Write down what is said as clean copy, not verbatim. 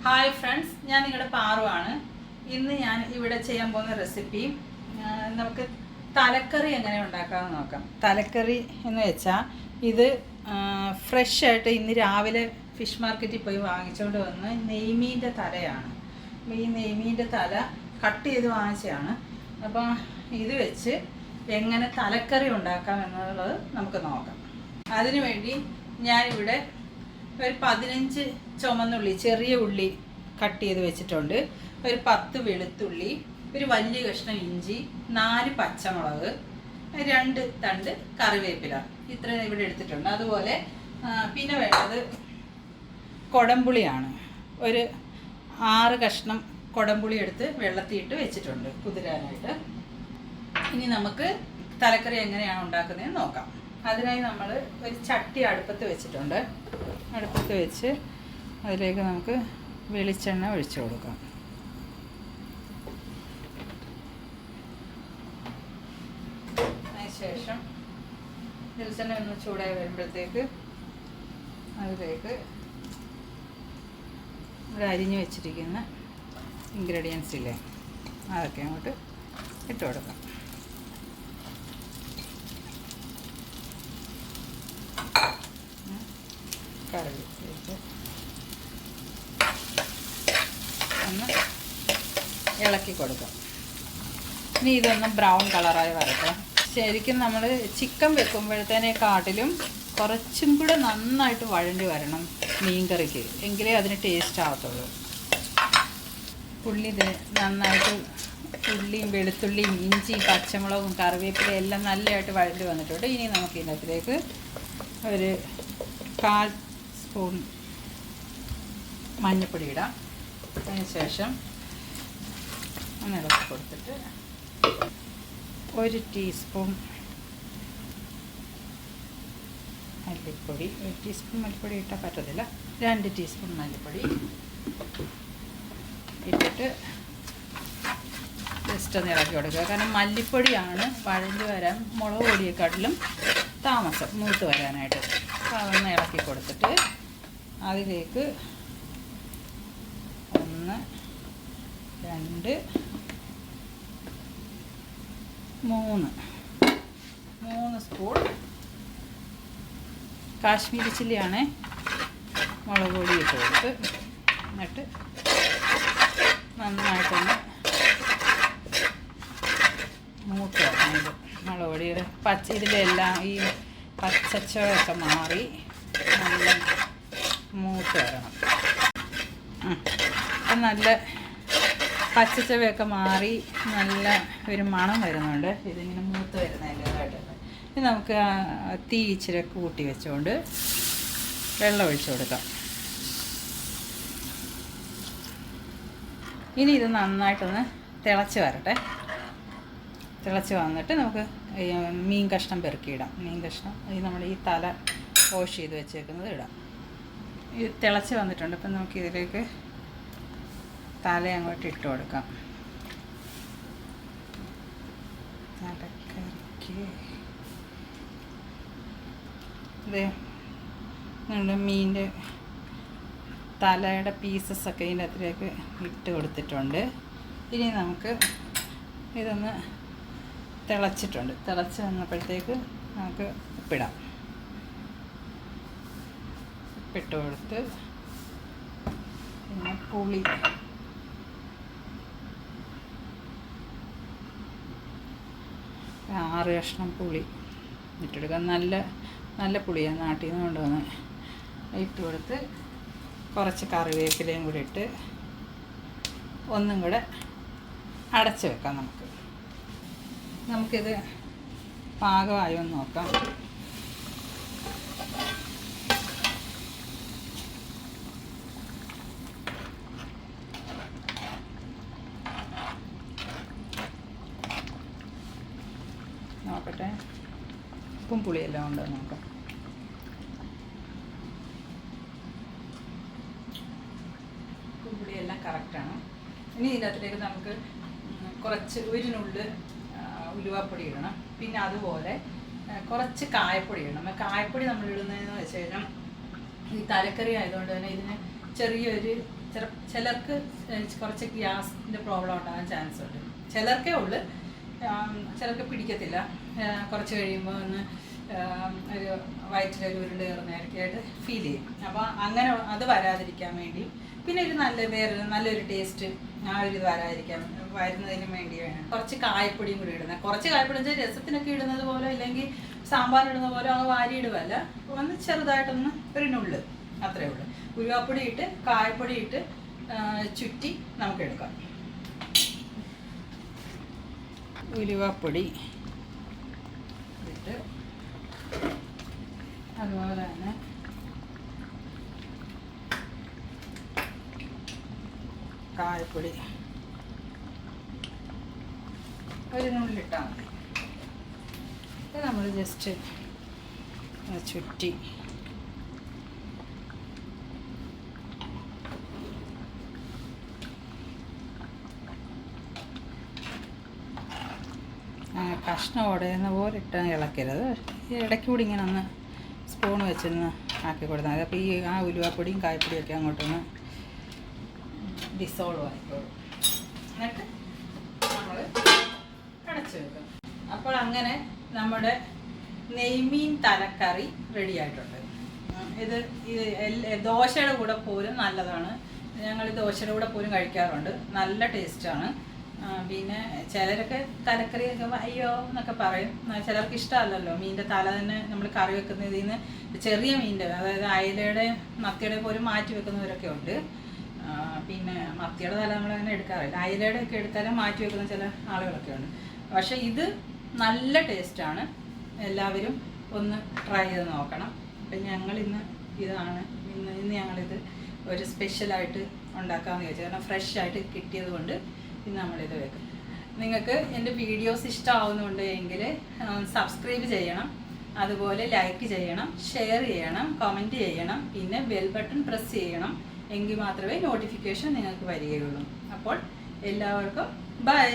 Hi friends, ഞാൻ നിങ്ങളുടെ പാറുവാണ്. ഇന്ന് ഞാൻ ഇവിടെ ചെയ്യാൻ പോകുന്ന റെസിപ്പി നമുക്ക് തലക്കറി എങ്ങനെ ഉണ്ടാക്കാമെന്ന് നോക്കാം. തലക്കറി എന്ന് വെച്ചാൽ ഇത് ഫ്രഷ് ആയിട്ട് ഇന്ന് രാവിലെ ഫിഷ് മാർക്കറ്റിൽ പോയി വാങ്ങിച്ചുകൊണ്ട് വന്ന് നെയ്മീൻ്റെ തലയാണ്. ഈ നെയ്മീൻ്റെ തല കട്ട് ചെയ്ത് വാങ്ങിച്ചതാണ്. അപ്പം ഇത് വെച്ച് എങ്ങനെ തലക്കറി ഉണ്ടാക്കാം എന്നുള്ളത് നമുക്ക് നോക്കാം. അതിനുവേണ്ടി ഞാനിവിടെ ഒരു 15 ചുമന്നുള്ളി, ചെറിയ ഉള്ളി കട്ട് ചെയ്ത് വെച്ചിട്ടുണ്ട്. ഒരു 10 വെളുത്തുള്ളി, ഒരു വലിയ കഷ്ണം ഇഞ്ചി, 4 പച്ചമുളക്, 2 തണ്ട് കറിവേപ്പില, ഇത്രയും ഇവിടെ എടുത്തിട്ടുണ്ട്. അതുപോലെ പിന്നെ വേണ്ടത് കൊടംപുളിയാണ്. ഒരു 6 കഷ്ണം കൊടംപുളി എടുത്ത് വെള്ളത്തിയിട്ട് വെച്ചിട്ടുണ്ട് കുതിരാനായിട്ട്. ഇനി നമുക്ക് തലക്കറി എങ്ങനെയാണ് ഉണ്ടാക്കുന്നതെന്ന് നോക്കാം. അതിനായി നമ്മൾ ഒരു ചട്ടി അടുപ്പത്ത് വെച്ചിട്ടുണ്ട്. അടുപ്പത്ത് വെച്ച് അതിലേക്ക് നമുക്ക് വെളിച്ചെണ്ണ ഒഴിച്ചു കൊടുക്കാം. അതിനുശേഷം വെളിച്ചെണ്ണ ഒന്ന് ചൂടായി വരുമ്പോഴത്തേക്ക് അതിലേക്ക് ഇവിടെ അരിഞ്ഞു വെച്ചിരിക്കുന്ന ഇൻഗ്രീഡിയൻസ് ഇല്ലേ, അതൊക്കെ അങ്ങോട്ട് ഇട്ട് കൊടുക്കാം. കറിവേപ്പില ഒന്ന് ഇളക്കി കൊടുക്കാം. ഇനി ഇതൊന്ന് ബ്രൗൺ കളറായി വരട്ടെ. ശരിക്കും നമ്മൾ ചിക്കൻ വെക്കുമ്പോഴത്തേനെക്കാട്ടിലും കുറച്ചും കൂടെ നന്നായിട്ട് വഴണ്ടി വരണം മീൻ കറിക്ക്, എങ്കിലേ അതിന് ടേസ്റ്റ് ആവത്തുള്ളൂ. ഉള്ളി നന്നായിട്ട് ഉള്ളിയും വെളുത്തുള്ളിയും ഇഞ്ചിയും പച്ചമുളകും കറിവേപ്പിലയും എല്ലാം നല്ലതായിട്ട് വഴണ്ടി വന്നിട്ടുണ്ട്. ഇനി നമുക്ക് ഇതിനകത്തിലേക്ക് ഒരു 1/4 സ്പൂൺ മഞ്ഞൾപ്പൊടി ഇടാം. അതിനുശേഷം ഒന്ന് ഇളക്കി കൊടുത്തിട്ട് 1 ടീസ്പൂൺ മല്ലിപ്പൊടി, 1 ടീസ്പൂൺ മല്ലിപ്പൊടി ഇട്ടാൽ പറ്റത്തില്ല, 2 ടീസ്പൂൺ മല്ലിപ്പൊടി ഇട്ടിട്ട് ജസ്റ്റ് ഒന്ന് ഇളക്കി കൊടുക്കുക. കാരണം മല്ലിപ്പൊടിയാണ് വഴഞ്ഞു വരാൻ മുളക് പൊടിയെക്കാട്ടിലും താമസം മൂത്ത് വരാനായിട്ട്. അപ്പോൾ അതൊന്ന് ഇളക്കി കൊടുത്തിട്ട് അതിലേക്ക് 1, 2, 3 സ്പൂൺ കാശ്മീരി ചില്ലിയാണ് മുളക് പൊടി ഇട്ട് കൊടുത്ത് എന്നിട്ട് നന്നായിട്ടൊന്ന് മൂത്ത് വരണം. ഇത് മുളക് പൊടിയുടെ ഇതിലെല്ലാം ഈ പച്ചച്ചൊക്കെ മാറി നല്ല മൂത്ത് വരണം. അപ്പം നല്ല പച്ചച്ചവയൊക്കെ മാറി നല്ല ഒരു മണം വരുന്നുണ്ട്. ഇതിങ്ങനെ മൂത്ത് വരുന്നതിൻ്റെതായിട്ട് ഇനി നമുക്ക് തീ ഇച്ചിരി കൂട്ടി വെച്ചുകൊണ്ട് വെള്ളം ഒഴിച്ചു കൊടുക്കാം. ഇനി ഇത് നന്നായിട്ടൊന്ന് തിളച്ച് വരട്ടെ. തിളച്ച് വന്നിട്ട് നമുക്ക് മീൻ കഷ്ണം പെറുക്കിയിടാം. മീൻ കഷ്ണം നമ്മൾ ഈ തല വാഷ് ചെയ്ത് വെച്ചേക്കുന്നത് ഇടാം. ഇത് തിളച്ച് വന്നിട്ടുണ്ട്. അപ്പം നമുക്ക് ഇതിലേക്ക് തല അങ്ങോട്ട് ഇട്ട് കൊടുക്കാം. തലക്കറിക്ക് ഇത് നമ്മുടെ മീനിൻ്റെ തലയുടെ പീസസൊക്കെ ഇതിൻ്റെ അകത്തിലേക്ക് ഇട്ട് കൊടുത്തിട്ടുണ്ട്. ഇനി നമുക്ക് ഇതൊന്ന് തിളച്ചിട്ടുണ്ട്. തിളച്ച് വന്നപ്പോഴത്തേക്ക് നമുക്ക് ഉപ്പിടാം. ഉപ്പിട്ട് കൊടുത്ത് പിന്നെ പുളി, ആറ് കഷ്ണം പുളി ഇട്ടെടുക്കാം. നല്ല പുളിയാണ് നാട്ടിൽ നിന്ന് കൊണ്ടുവന്ന് ഇട്ട് കൊടുത്ത് കുറച്ച് കറിവേപ്പിലയും കൂടി ഇട്ട് ഒന്നും കൂടെ അടച്ച് വെക്കാം. നമുക്കിത് പാകമായോ എന്ന് നോക്കാം. നോക്കട്ടെ, ഉപ്പും പുളിയെല്ലാം ഉണ്ടോ നോക്കാം. ഉപ്പും പുളിയെല്ലാം കറക്റ്റാണ്. ഇനി ഇതിനകത്തിലേക്ക് നമുക്ക് കുറച്ച് 1 നുള്ള് ഉലുവാപ്പൊടി ഇടണം. പിന്നെ അതുപോലെ കുറച്ച് കായപ്പൊടി ഇടണം. കായപ്പൊടി നമ്മൾ ഇടുന്നതെന്ന് വെച്ച് കഴിഞ്ഞാൽ ഈ തലക്കറി ആയതുകൊണ്ട് തന്നെ ഇതിന് ചെറിയൊരു ചിലർക്ക് കുറച്ച് ഗ്യാസിൻ്റെ പ്രോബ്ലം ഉണ്ടാകാൻ ചാൻസ് ഉണ്ട്. ചിലർക്കേ ഉള്ളു, ചിലർക്ക് പിടിക്കത്തില്ല. കുറച്ച് കഴിയുമ്പോൾ ഒന്ന് ഒരു വയറ്റിലൊരു ഉരുണ്ട് കയറുന്നതായിട്ട് ഫീൽ ചെയ്യും. അപ്പോൾ അങ്ങനെ അത് വരാതിരിക്കാൻ വേണ്ടി, പിന്നെ ഒരു നല്ലൊരു ടേസ്റ്റ് ആ ഒരു ഇത് വരുന്നതിന് വേണ്ടി വേണം കുറച്ച് കായപ്പൊടിയും കൂടി ഇടുന്നത്. കുറച്ച് കായപ്പൊടി വെച്ചാൽ രസത്തിനൊക്കെ ഇടുന്നത് പോലെ, ഇല്ലെങ്കിൽ സാമ്പാർ ഇടുന്ന പോലെ അങ്ങ് വാരി ഇടുവല്ല, ഒന്ന് ചെറുതായിട്ടൊന്ന് ഒരു നുള്ള്, അത്രേ ഉള്ളൂ. ഉലുവാപ്പൊടി ഇട്ട് കായപ്പൊടി ഇട്ട് ചുറ്റി നമുക്ക് എടുക്കാം. ഉലുവാപ്പൊടി ഇട്ട് അതുപോലെ തന്നെ കായപ്പൊടി ഒരു നുള്ളിട്ടാൽ മതി. ഇത് നമ്മൾ ജസ്റ്റ് ചുറ്റി കഷ്ണം ഉടയുന്ന പോലെ ഇട്ടാൽ ഇളക്കരുത്. ഈ ഇടയ്ക്കൂടി ഇങ്ങനെ ഒന്ന് സ്പൂൺ വെച്ചൊന്ന് ആക്കി കൊടുത്താൽ മതി. അപ്പോൾ ഈ ആ ഉലുവാപ്പൊടിയും കായപ്പൊടിയും ഒക്കെ അങ്ങോട്ടൊന്ന് ഡിസോൾവ് ആയിക്കോളും. എന്നിട്ട് നമ്മൾ അടച്ചു വെക്കും. അപ്പോൾ അങ്ങനെ നമ്മുടെ നെയ്മീൻ തലക്കറി റെഡി ആയിട്ടുണ്ട്. ഇത് ദോശയുടെ കൂടെ പോലും നല്ലതാണ്. ഞങ്ങൾ ദോശയുടെ കൂടെ പോലും കഴിക്കാറുണ്ട്. നല്ല ടേസ്റ്റാണ്. പിന്നെ ചിലരൊക്കെ തലക്കറിയൊക്കെ അയ്യോ എന്നൊക്കെ പറയും. ചിലർക്ക് ഇഷ്ടമല്ലല്ലോ മീനിൻ്റെ തല തന്നെ നമ്മൾ കറി വെക്കുന്നതിൽ നിന്ന്. ചെറിയ മീനിൻ്റെ, അതായത് അയലയുടെ മത്തിയുടെ പോലും മാറ്റി വെക്കുന്നവരൊക്കെ ഉണ്ട്. പിന്നെ മത്തിയുടെ തല നമ്മളങ്ങനെ എടുക്കാറില്ല. അയലയുടെ ഒക്കെ എടുത്താലും മാറ്റി വെക്കുന്ന ചില ആളുകളൊക്കെ ഉണ്ട്. പക്ഷേ ഇത് നല്ല ടേസ്റ്റാണ്. എല്ലാവരും ഒന്ന് ട്രൈ ചെയ്ത് നോക്കണം. അപ്പം ഞങ്ങളിന്ന് ഇന്ന് ഞങ്ങളിത് ഒരു സ്പെഷ്യലായിട്ട് ഉണ്ടാക്കാമെന്ന് ചോദിച്ചു. കാരണം ഫ്രഷ് ആയിട്ട് കിട്ടിയത് കൊണ്ട് ഇന്ന് നമ്മളിത് വെക്കും. നിങ്ങൾക്ക് എൻ്റെ വീഡിയോസ് ഇഷ്ടമാവുന്നുണ്ട് എങ്കിൽ സബ്സ്ക്രൈബ് ചെയ്യണം, അതുപോലെ ലൈക്ക് ചെയ്യണം, ഷെയർ ചെയ്യണം, കമൻറ്റ് ചെയ്യണം, പിന്നെ ബെൽ ബട്ടൺ പ്രസ് ചെയ്യണം. എങ്കിൽ മാത്രമേ നോട്ടിഫിക്കേഷൻ നിങ്ങൾക്ക് വരികയുള്ളൂ. അപ്പോൾ എല്ലാവർക്കും ബൈ.